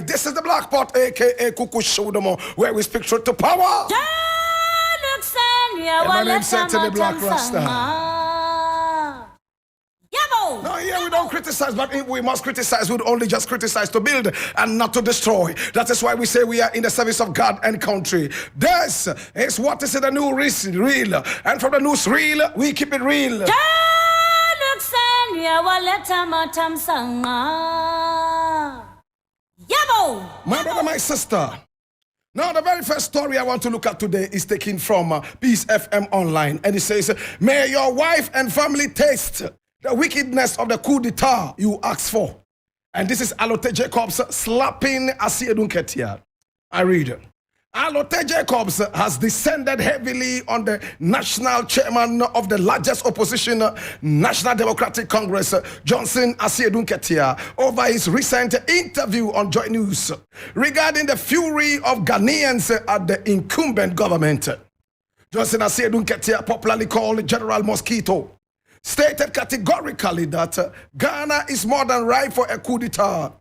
This is the Black Pot, aka Kuku Shodomo, where we speak truth to power. And my name said to the Black Rasta. No, here we don't criticize, but if we must criticize, we would only just criticize to build and not to destroy. That is why we say we are in the service of God and country. This is what is in the new reel. And from the news reel, we keep it real. My brother, my sister. Now, the very first story I want to look at today is taken from Peace FM Online. And it says, may your wife and family taste the wickedness of the coup d'etat you asked for. And this is Alote Jacobs slapping Asiedun Ketia. I read. Alote Jacobs has descended heavily on the national chairman of the largest opposition, National Democratic Congress, Johnson Asiedun Ketia, over his recent interview on Joy News regarding the fury of Ghanaians at the incumbent government. Johnson Asiedun Ketia, popularly called General Mosquito, stated categorically that Ghana is more than ripe for a coup d'etat.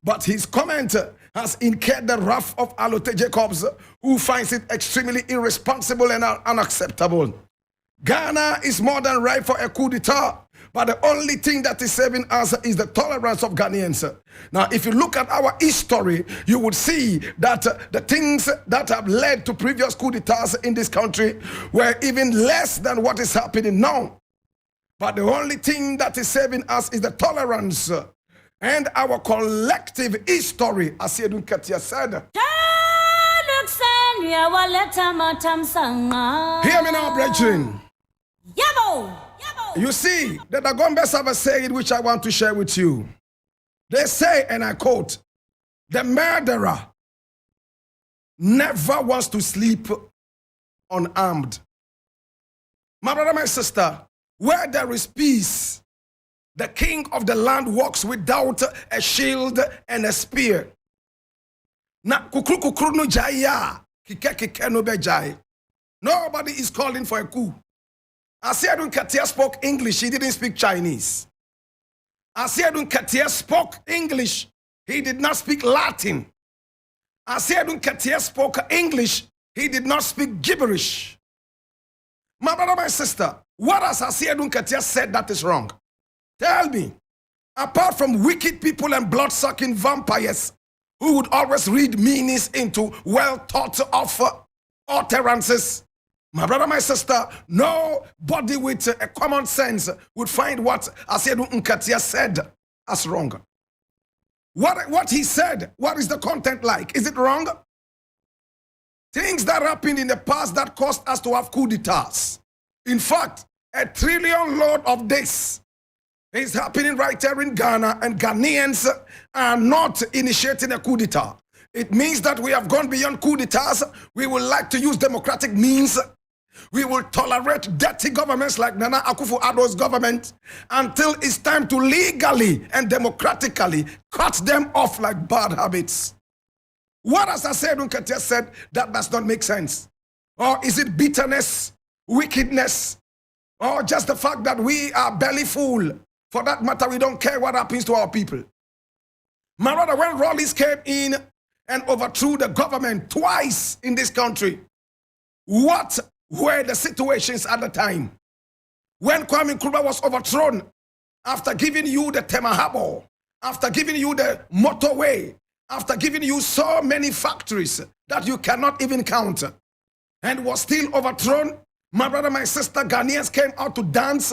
But his comment has incurred the wrath of Alote Jacobs, who finds it extremely irresponsible and unacceptable. Ghana is more than ripe for a coup d'etat, but the only thing that is saving us is the tolerance of Ghanaians. Now, if you look at our history, you would see that the things that have led to previous coup d'etats in this country were even less than what is happening now. But the only thing that is saving us is the tolerance and our collective history, as Asiedun Ketia said. Hear me now, brethren. You see, the Dagombes have a saying which I want to share with you. They say, and I quote, the murderer never wants to sleep unarmed. My brother, my sister, where there is peace, the king of the land walks without a shield and a spear. Na kukru kukru no jaya, kike no bejai. Nobody is calling for a coup. Asiedun Ketia spoke English, he didn't speak Chinese. Asiedun Ketia spoke English, he did not speak Latin. Asiedun Ketia spoke English, he did not speak gibberish. My brother, my sister, what has Asiedun Ketia said that is wrong? Tell me. Apart from wicked people and blood-sucking vampires who would always read meanings into well-thought-of utterances, my brother, my sister, nobody with a common sense would find what Asiedun Ketia said as wrong. What he said, what is the content like? Is it wrong? Things that happened in the past that caused us to have coup d'etats. In fact, $1 trillion load of this is happening right here in Ghana, and Ghanaians are not initiating a coup d'etat. It means that we have gone beyond coup d'etats. We would like to use democratic means. We will tolerate dirty governments like Nana Akufo-Addo's government until it's time to legally and democratically cut them off like bad habits. What has Asiedun Ketia said that does not make sense? Or is it bitterness, wickedness, or just the fact that we are belly full? For that matter, we don't care what happens to our people. My brother, when Rawlings came in and overthrew the government twice in this country, what were the situations at the time? When Kwame Nkrumah was overthrown, after giving you the Temahabo, after giving you the motorway, after giving you so many factories that you cannot even count, and was still overthrown, my brother, my sister, Ghanaians came out to dance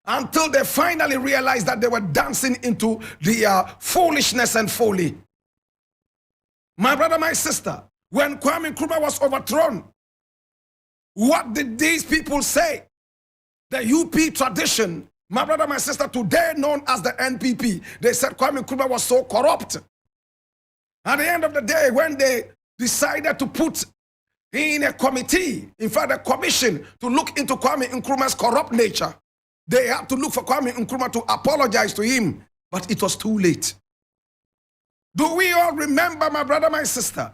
until they finally realized that they were dancing into the foolishness and folly. My brother, my sister, when Kwame Nkrumah was overthrown, what did these people say? The UP tradition, my brother, my sister, today known as the NPP, they said Kwame Nkrumah was so corrupt. At the end of the day, when they decided to put in a committee, in fact, a commission to look into Kwame Nkrumah's corrupt nature, they had to look for Kwame Nkrumah to apologize to him, but it was too late. Do we all remember, my brother, my sister,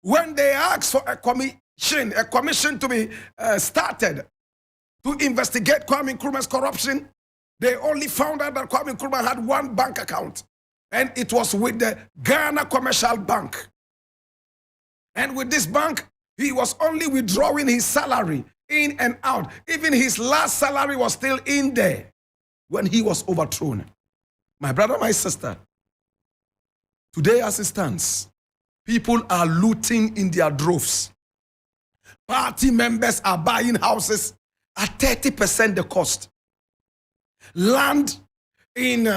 when they asked for a commission to be started to investigate Kwame Nkrumah's corruption, they only found out that Kwame Nkrumah had one bank account, and it was with the Ghana Commercial Bank. And with this bank, he was only withdrawing his salary in and out. Even his last salary was still in there when he was overthrown. My brother, my sister, today as it stands, people are looting in their droves. Party members are buying houses at 30% the cost. Land in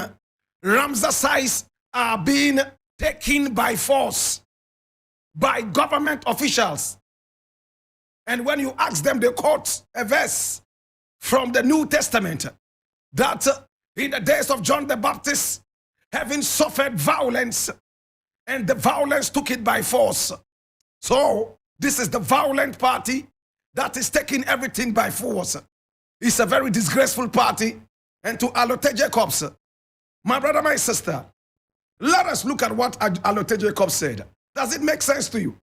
Ramsar size are being taken by force by government officials. And when you ask them, they quote a verse from the New Testament that in the days of John the Baptist, having suffered violence, and the violence took it by force. So this is the violent party that is taking everything by force. It's a very disgraceful party. And to Alote Jacobs, my brother, my sister, let us look at what Alote Jacobs said. Does it make sense to you?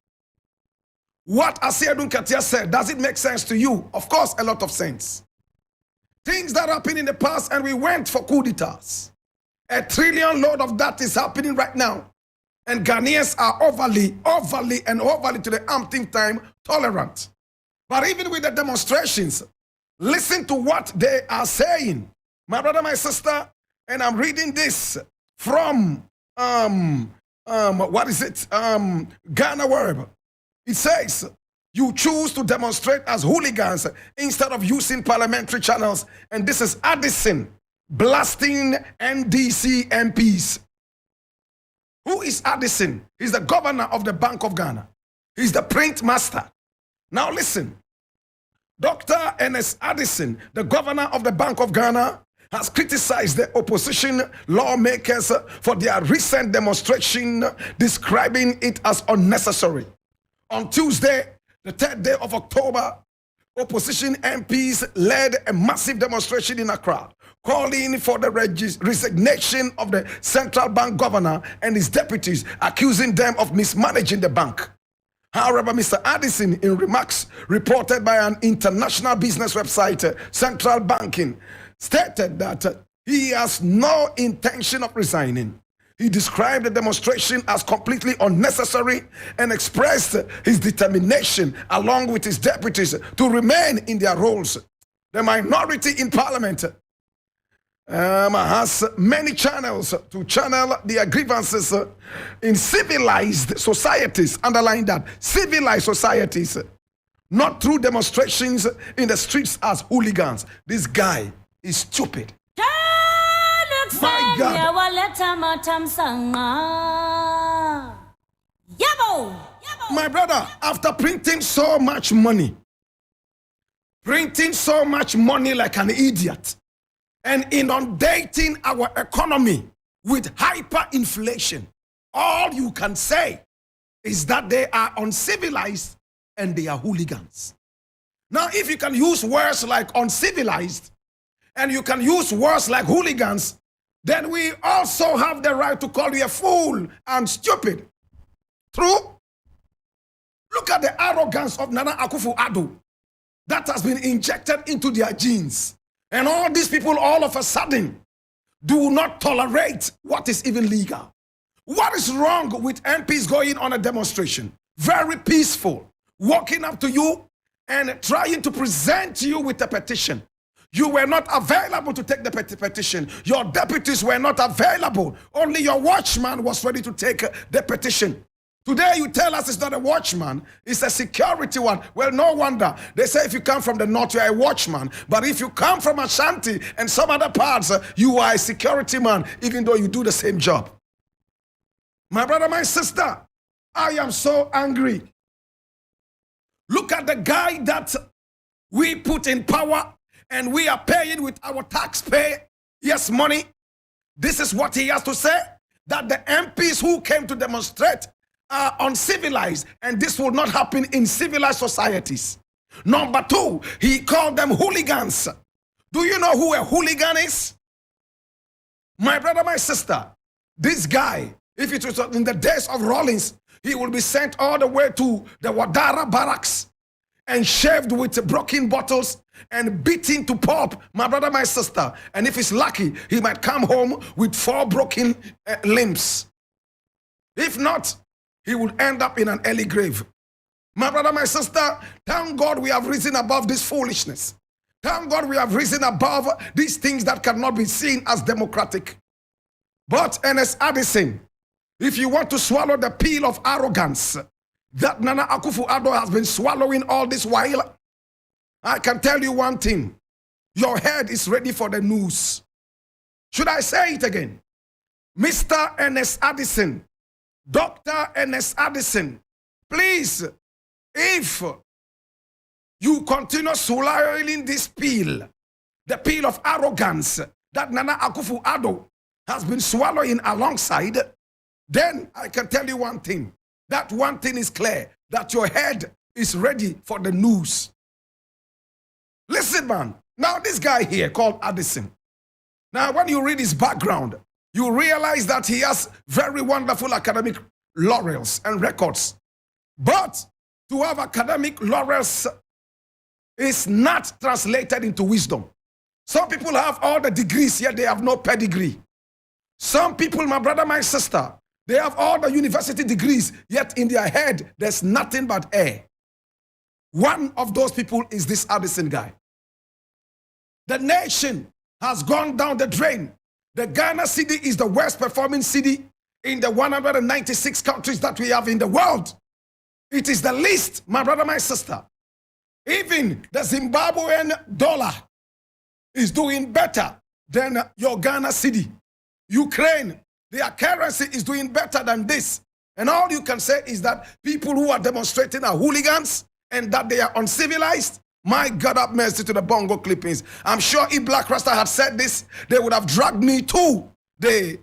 What Asiadun Katia said, does it make sense to you? Of course, a lot of sense. Things that happened in the past, and we went for coup d'etats. A trillion load of that is happening right now. And Ghanaians are overly to the umpteenth time tolerant. But even with the demonstrations, listen to what they are saying. My brother, my sister, and I'm reading this from, Ghana Web. It says, you choose to demonstrate as hooligans instead of using parliamentary channels. And this is Addison blasting NDC MPs. Who is Addison? He's the governor of the Bank of Ghana. He's the print master. Now listen, Dr. Ernest Addison, the governor of the Bank of Ghana, has criticized the opposition lawmakers for their recent demonstration, describing it as unnecessary. On Tuesday, the 3rd day of October, opposition MPs led a massive demonstration in Accra, calling for the resignation of the central bank governor and his deputies, accusing them of mismanaging the bank. However, Mr. Addison, in remarks reported by an international business website, Central Banking, stated that he has no intention of resigning. He described the demonstration as completely unnecessary and expressed his determination, along with his deputies, to remain in their roles. The minority in parliament has many channels to channel their grievances in civilized societies. Underline that, civilized societies, not through demonstrations in the streets as hooligans. This guy is stupid. My God. My brother, after printing so much money like an idiot, and inundating our economy with hyperinflation, all you can say is that they are uncivilized and they are hooligans. Now, if you can use words like uncivilized and you can use words like hooligans, then we also have the right to call you a fool and stupid. True? Look at the arrogance of Nana Akufo-Addo that has been injected into their genes. And all these people all of a sudden do not tolerate what is even legal. What is wrong with MPs going on a demonstration? Very peaceful, walking up to you and trying to present you with a petition. You were not available to take the petition. Your deputies were not available. Only your watchman was ready to take the petition. Today you tell us it's not a watchman, it's a security one. Well, no wonder. They say if you come from the north, you are a watchman. But if you come from Ashanti and some other parts, you are a security man, even though you do the same job. My brother, my sister, I am so angry. Look at the guy that we put in power and we are paying with our taxpayer, yes, money. This is what he has to say, that the MPs who came to demonstrate are uncivilized, and this will not happen in civilized societies. Number two, he called them hooligans. Do you know who a hooligan is? My brother, my sister, this guy, if it was in the days of Rawlings, he will be sent all the way to the Wadara barracks and shaved with broken bottles and beaten to pulp, my brother, my sister. And if he's lucky, he might come home with 4 broken limbs. If not, he will end up in an early grave. My brother, my sister, thank God we have risen above this foolishness. Thank God we have risen above these things that cannot be seen as democratic. But Ernest Addison, if you want to swallow the pill of arrogance that Nana Akufo-Addo has been swallowing all this while, I can tell you one thing. Your head is ready for the news. Should I say it again? Mr. Ernest Addison, Dr. Ernest Addison, please, if you continue swallowing this pill, the pill of arrogance that Nana Akufo-Addo has been swallowing alongside, then I can tell you one thing. That one thing is clear, that your head is ready for the news. Listen, man. Now, this guy here called Addison. Now, when you read his background, you realize that he has very wonderful academic laurels and records. But to have academic laurels is not translated into wisdom. Some people have all the degrees, yet they have no pedigree. Some people, my brother, my sister, they have all the university degrees, yet in their head, there's nothing but air. One of those people is this Addison guy. The nation has gone down the drain. The Ghana city is the worst performing city in the 196 countries that we have in the world. It is the least, my brother, my sister. Even the Zimbabwean dollar is doing better than your Ghana city. Ukraine, their currency is doing better than this. And all you can say is that people who are demonstrating are hooligans and that they are uncivilized. My God, have mercy to the bongo clippings. I'm sure if Blakk Rasta had said this, they would have dragged me to the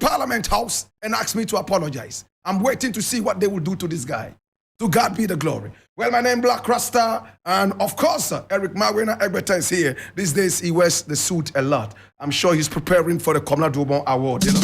Parliament House and asked me to apologize. I'm waiting to see what they will do to this guy. To God be the glory. Well, my name is Blakk Rasta, and of course, Eric Mawena Egbeta is here. These days, he wears the suit a lot. I'm sure he's preparing for the Komla Dubon Award, you know.